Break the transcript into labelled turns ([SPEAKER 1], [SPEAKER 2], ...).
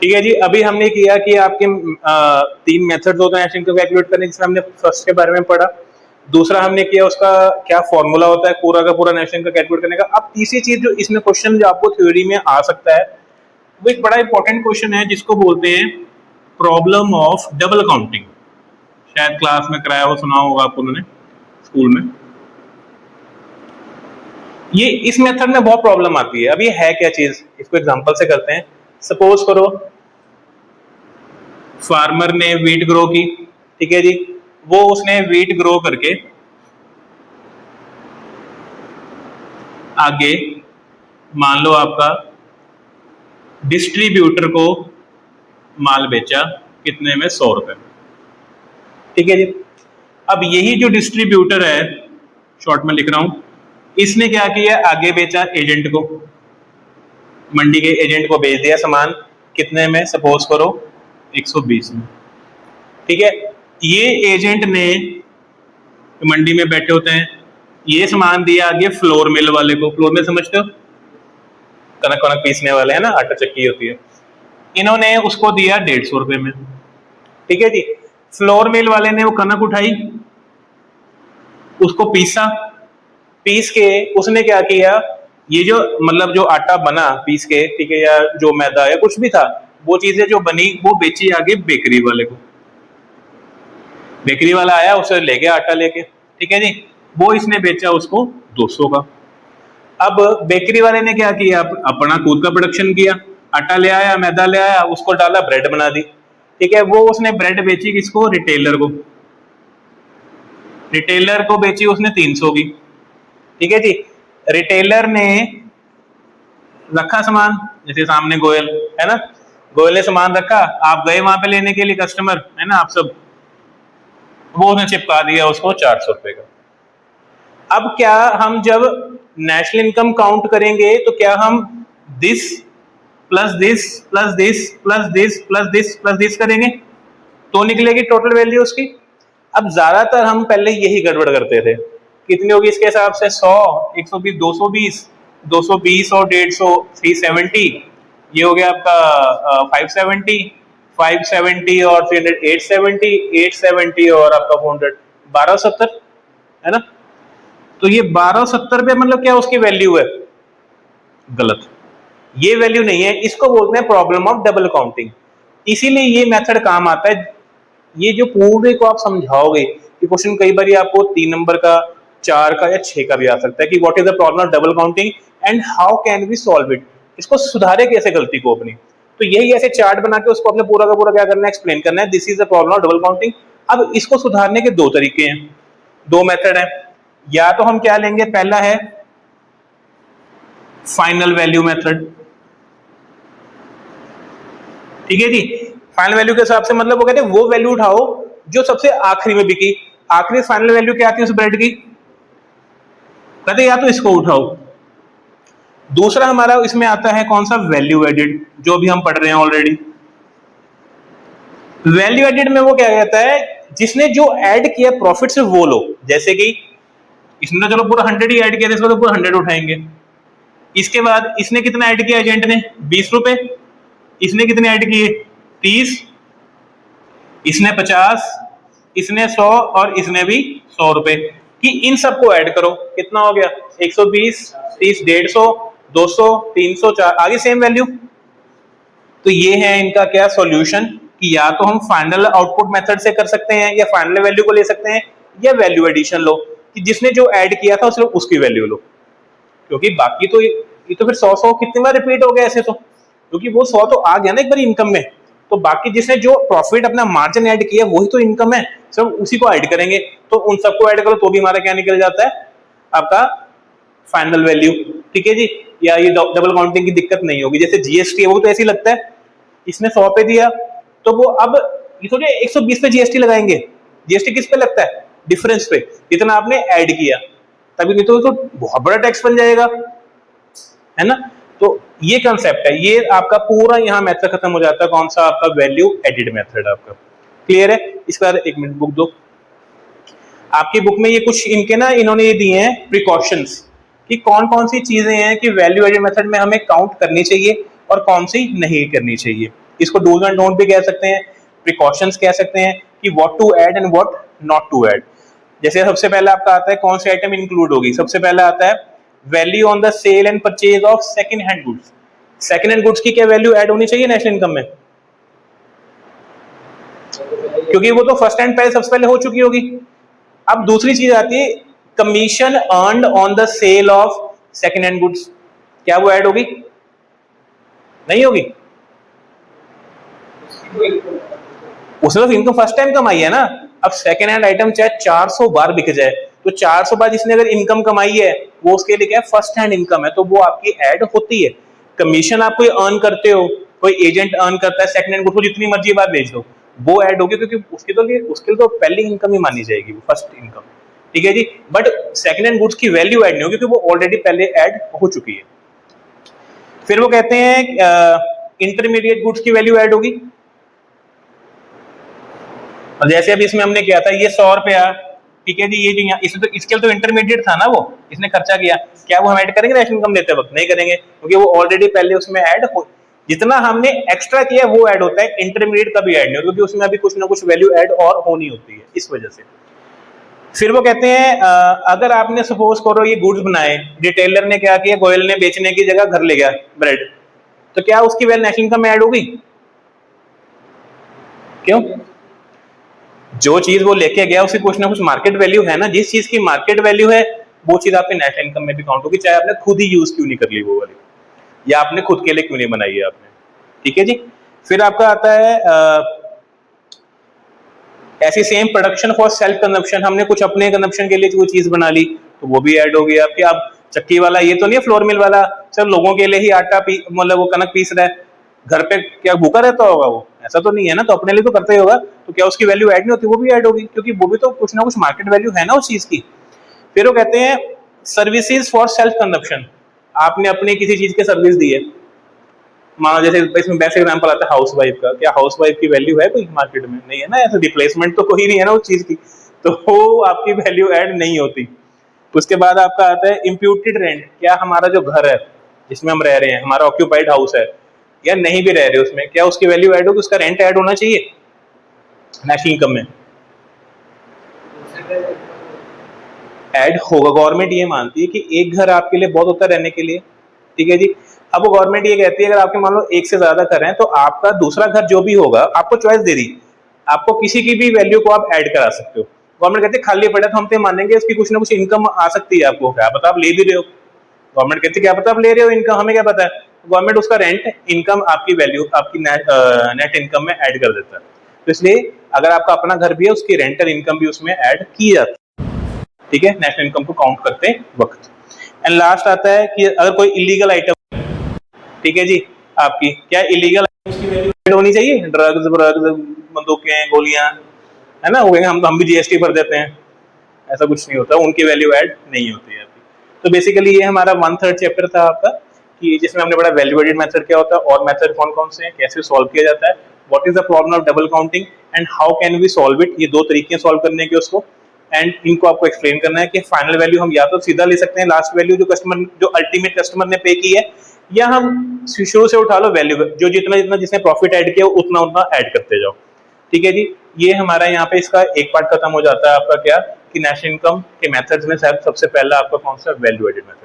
[SPEAKER 1] ठीक है जी। अभी हमने किया कि आपके तीन मेथड्स होते हैं नेशनल को कैलकुलेट करने, जिसमें हमने फर्स्ट के बारे में पढ़ा, दूसरा हमने किया उसका क्या फॉर्मूला होता है पूरा का पूरा नेशनल का कैलकुलेट करने का। अब तीसरी चीज जो इसमें क्वेश्चन जो आपको थ्योरी में आ सकता है, वो एक बड़ा इंपॉर्टेंट क्वेश्चन है जिसको बोलते हैं प्रॉब्लम ऑफ डबल काउंटिंग। शायद क्लास में कराया हो, सुना होगा आपको उन्होंने स्कूल में। ये इस मेथड में बहुत प्रॉब्लम आती है। अब ये है क्या चीज, इसको एग्जांपल से करते हैं। सपोज करो फार्मर ने वीट ग्रो की, ठीक है जी। वो उसने वीट ग्रो करके आगे मान लो आपका डिस्ट्रीब्यूटर को माल बेचा कितने में, 100 रुपए में, ठीक है जी। अब यही जो डिस्ट्रीब्यूटर है, शॉर्ट में लिख रहा हूं, इसने क्या किया, आगे बेचा एजेंट को, मंडी के एजेंट को बेच दिया सामान कितने में, सपोज करो 120 में, ठीक है। ये एजेंट ने मंडी में बैठे होते हैं, ये सामान दिया आगे फ्लोर मिल वाले को। फ्लोर मिल समझते हो, कनक कनक पीसने वाले हैं ना, आटा चक्की होती है। इन्होंने उसको दिया 150 रुपए में, ठीक है जी। फ्लोर मिल वाले ने वो कनक उठाई, उसको पीसा, पीस के उसने क्या किया, ये जो मतलब जो आटा बना पीस के, ठीक है, या जो मैदा या कुछ भी था, वो चीजें जो बनी वो बेची आगे बेकरी वाले को। बेकरी वाला आया, उसे ले गया आटा लेके, ठीक है जी। वो इसने बेचा उसको 200 का। अब बेकरी वाले ने क्या किया, अपना खुद का प्रोडक्शन किया, आटा ले आया, मैदा ले आया, उसको डाला, ब्रेड बना दी, ठीक है। वो उसने ब्रेड बेची किसको, रिटेलर को। रिटेलर को बेची उसने 300 की, ठीक है जी। रिटेलर ने रखा सामान, जैसे सामने गोयल है ना, गोयल ने सामान रखा, आप गए वहां पे लेने के लिए, कस्टमर है ना आप सब, वो उसने चिपका दिया उसको 400 रुपए का। अब क्या हम जब नेशनल इनकम काउंट करेंगे तो क्या हम this plus this plus this plus this plus this plus this करेंगे तो निकलेगी टोटल वैल्यू उसकी। अब ज्यादातर हम पहले यही गड़बड़ करते थे। कितनी होगी इसके हिसाब से, 100, 120, 220, 220 और 150, 370, ये हो गया आपका 570, 570 और 300, 870, 870 और आपका 400, 1270 है ना। तो ये 1270 पे मतलब क्या उसकी वैल्यू है, गलत, ये वैल्यू नहीं है, इसको बोलते हैं प्रॉब्लम ऑफ डबल काउंटिंग। इसीलिए ये मेथड काम आता है। ये जो पूरे को आप समझाओगे, ये क्वेश्चन कई बार आपको 3 नंबर का, 4 का या 6 का भी आ सकता है कि what is the problem of double counting and how can we solve it, इसको सुधारे कैसे गलती को अपनी। तो यही ऐसे चार्ट बना के उसको अपने पूरा का पूरा क्या करना है, एक्सप्लेन करना है, this is the problem of double counting. अब इसको सुधारने के दो तरीके हैं, दो मेथड है। या तो हम क्या लेंगे, पहला है फाइनल वैल्यू मेथड, ठीक है जी। फाइनल वैल्यू के हिसाब से मतलब वो कहते हैं वो वैल्यू उठाओ जो सबसे आखिरी में बिकी। आखिरी फाइनल वैल्यू क्या आती है उस ब्रेड की, कहते या तो इसको उठाओ। दूसरा हमारा इसमें आता है कौन सा, वैल्यू एडिड, जो भी हम पढ़ रहे हैं ऑलरेडी। वैल्यू एडिड में वो क्या कहता है, जिसने जो ऐड किया प्रॉफिट से वो लो। जैसे कि इसने तो चलो पूरा 100 ही ऐड किया, इसको तो पूरा 100 उठाएंगे। इसके बाद इसने कितना ऐड किया, एजेंट ने 20 रुपए, इसने कितने ऐड किए 30, इसने 50, इसने 100 और इसने भी 100 रुपए, कि इन सबको ऐड करो, कितना हो गया 120, 30, 150, 200, 300, 4, आगे सेम वैल्यू। तो ये है इनका क्या सॉल्यूशन, कि या तो हम फाइनल आउटपुट मेथड से कर सकते हैं, या फाइनल वैल्यू को ले सकते हैं, या वैल्यू एडिशन लो, कि जिसने जो ऐड किया था उसकी वैल्यू लो। क्योंकि बाकी तो ये तो फिर 100 कितनी बार रिपीट हो गया ऐसे, तो क्योंकि वो 100 तो आ गया ना एक बार इनकम में, तो बाकी जिसने जो प्रॉफिट अपना मार्जिन ऐड किया वही तो इनकम है, सब उसी को ऐड करेंगे। तो उन सबको ऐड करो तो भी हमारा क्या निकल जाता है, आपका फाइनल वैल्यू, ठीक है जी। या ये डबल काउंटिंग की दिक्कत नहीं होगी। जैसे जीएसटी है वो तो ऐसे ही लगता है, इसने 100 पे दिया तो वो अब ये थोड़ी 120 पे जीएसटी लगाएंगे। जीएसटी किस पे लगता है, डिफरेंस पे, जितना आपने ऐड किया, तभी नहीं तो बहुत बड़ा टैक्स बन जाएगा, है ना। तो ये कंसेप्ट है, ये आपका पूरा यहाँ मेथड खत्म हो जाता है। कौन सा, आपका वैल्यू एडिड मेथड आपका क्लियर है। इसके बाद 1 मिनट बुक दो, आपकी बुक में ये कुछ इनके ना इन्होंने ये दिए हैं प्रिकॉशंस, कि कौन कौन सी चीजें हैं कि वैल्यू एडिड मेथड में हमें काउंट करनी चाहिए और कौन सी नहीं करनी चाहिए। इसको डूज एंड डोंट भी कह सकते हैं, प्रिकॉशंस कह सकते हैं कि what to add and what not to add. जैसे सबसे पहले आपका आता है कौन सी आइटम इंक्लूड होगी, सबसे पहला आता है value on the sale and purchase of second hand goods. Second hand goods की क्या वैल्यू ऐड होनी चाहिए नेशनल इनकम में, क्योंकि वो तो फर्स्ट हैंड पहले सबसे पहले हो चुकी होगी। अब दूसरी चीज आती है commission earned on the sale of second hand goods, क्या वो ऐड होगी, नहीं होगी, उसने तो इनकम फर्स्ट टाइम कमाई है ना। अब सेकंड हैंड आइटम चाहे 400 बार बिक जाए तो 400 बार जिसने अगर इनकम कमाई है वो उसके लिए क्या है, फर्स्ट हैंड इनकम है, तो वो आपकी ऐड होती है। कमीशन आप कोई अर्न करते हो, कोई एजेंट अर्न करता है सेकंड हैंड गुड्स को जितनी मर्जी बार बेच दो, वो ऐड होगी, क्योंकि उसके लिए तो पहली इनकम ही मानी जाएगी, फर्स्ट इनकम, ठीक है जी। बट सेकंड हैंड गुड्स की वैल्यू ऐड नहीं होगी क्योंकि वो ऑलरेडी पहले ऐड हो चुकी है। फिर वो कहते हैं इंटरमीडिएट गुड्स की वैल्यू ऐड होगी। और जैसे अभी इसमें हमने किया था ये 100 रुपया, ठीक है जी, ये जो इसमें तो इसके लिए तो इंटरमीडिएट था ना, वो इसने खर्चा किया, क्या वो हम ऐड करेंगे नेशनल इनकम देते वक्त, नहीं करेंगे, क्योंकि वो ऑलरेडी पहले उसमें ऐड हो, जितना हमने एक्स्ट्रा किया वो ऐड होता है, इंटरमीडिएट का भी ऐड नहीं होता, क्योंकि उसमें अभी कुछ ना कुछ वैल्यू ऐड और होनी होती है, इस वजह से। फिर वो कहते हैं अगर आपने सपोज करो ये गुड्स बनाए, रिटेलर ने क्या किया, गोयल ने बेचने की जगह घर ले गया ब्रेड, तो क्या उसकी वैल्यू नेशनल इनकम में ऐड होगी, क्यों, जो चीज वो लेके गया उसकी कुछ ना कुछ मार्केट वैल्यू है ना, जिस चीज की मार्केट वैल्यू है वो चीज आपके नेशनल इनकम में भी काउंट होगी, चाहे आपने खुद ही यूज क्यों नहीं कर ली वो वाली, या आपने खुद के लिए क्यों नहीं बनाई है आपने, ठीक है जी। फिर आपका आता है ऐसी same production for self consumption, हमने कुछ अपने कंजम्पशन के लिए वो चीज बना ली तो वो भी ऐड होगी आपकी। अब चक्की वाला ये तो नहीं है, फ्लोर मिल वाला सिर्फ लोगों के लिए ही आटा मतलब वो कनक पीस रहा है, घर पे क्या भूखा रहता होगा वो, ऐसा तो नहीं है ना, तो अपने लिए तो करता ही होगा, तो क्या उसकी वैल्यू ऐड नहीं होती, वो भी ऐड होगी, क्योंकि वो भी तो कुछ ना कुछ मार्केट वैल्यू है ना उस चीज की। फिर वो कहते हैं सर्विसेज फॉर सेल्फ कंजम्पशन, आपने अपनी किसी चीज की सर्विस दी है, मानो जैसे इसमें बेस्ट एग्जांपल आता है हाउस वाइफ का, क्या हाउस वाइफ की वैल्यू है कोई मार्केट में, नहीं है ना, ऐसा रिप्लेसमेंट तो कोई नहीं है ना उस चीज की, तो वो आपकी वैल्यू ऐड नहीं होती। उसके बाद आपका आता है इम्प्यूटेड रेंट, क्या हमारा जो घर है जिसमें हम रह रहे हैं, हमारा ऑक्यूपाइड हाउस है या नहीं भी रह रहे उसमें, क्या उसकी वैल्यू ऐड होगी, उसका रेंट ऐड होना चाहिए नेशनल इनकम में, ऐड होगा। गवर्नमेंट ये मानती है कि एक घर आपके लिए बहुत होता है रहने के लिए, ठीक है जी। अब वो गवर्नमेंट ये कहती है अगर आपके मान लो एक से ज्यादा घर हैं तो आपका दूसरा घर जो भी होगा आपको चॉइस दे दी, आपको किसी की भी वैल्यू को आप ऐड करा सकते हो। गवर्नमेंट कहती है खाली पड़ा तो हम तो मानेंगे इसकी कुछ ना कुछ इनकम आ सकती है, आपको क्या पता आप ले भी रहे हो, गवर्नमेंट कहती है क्या पता आप ले रहे हो इनकम, हमें क्या पता है, गवर्नमेंट उसका रेंट इनकम आपकी वैल्यू आपकी नेट इनकम में ऐड कर देता है। तो इसलिए अगर आपका अपना घर भी है उसकी रेंटल इनकम भी उसमें ऐड की जाती है, ठीक है, नेशनल इनकम को काउंट करते वक्त। एंड लास्ट आता है कि अगर कोई इलीगल आइटम, ठीक है जी, आपकी क्या इलीगल उसकी वैल्यू ऐड होनी चाहिए, ड्रग्स बंदूकें गोलियां, है ना, हम भी जीएसटी भर देते हैं, ऐसा कुछ नहीं होता, उनकी वैल्यू ऐड नहीं होती है आपकी। तो बेसिकली ये हमारा 1/3 चैप्टर था आपका, कि जिसमें हमने पढ़ा वैल्यू एडेड मेथड क्या होता है और मेथड कौन कौन से हैं, कैसे सॉल्व किया जाता है, what is the problem of double counting and how can we solve it, ये 2 तरीके सॉल्व करने के उसको, एंड इनको आपको एक्सप्लेन करना है कि फाइनल वैल्यू हम या तो सीधा ले सकते हैं लास्ट वैल्यू जो अल्टीमेट कस्टमर ने पे की है, या हम शुरू से उठा लो वैल्यू जो जितना जितना जिसने प्रॉफिट ऐड किया उतना उतना ऐड करते जाओ, ठीक है जी। ये हमारा यहाँ पे इसका एक पार्ट खत्म हो जाता है आपका, क्या कि नेशनल इनकम के मेथड्स में सबसे पहला आपका कौन सा वैल्यू एडेड मेथड।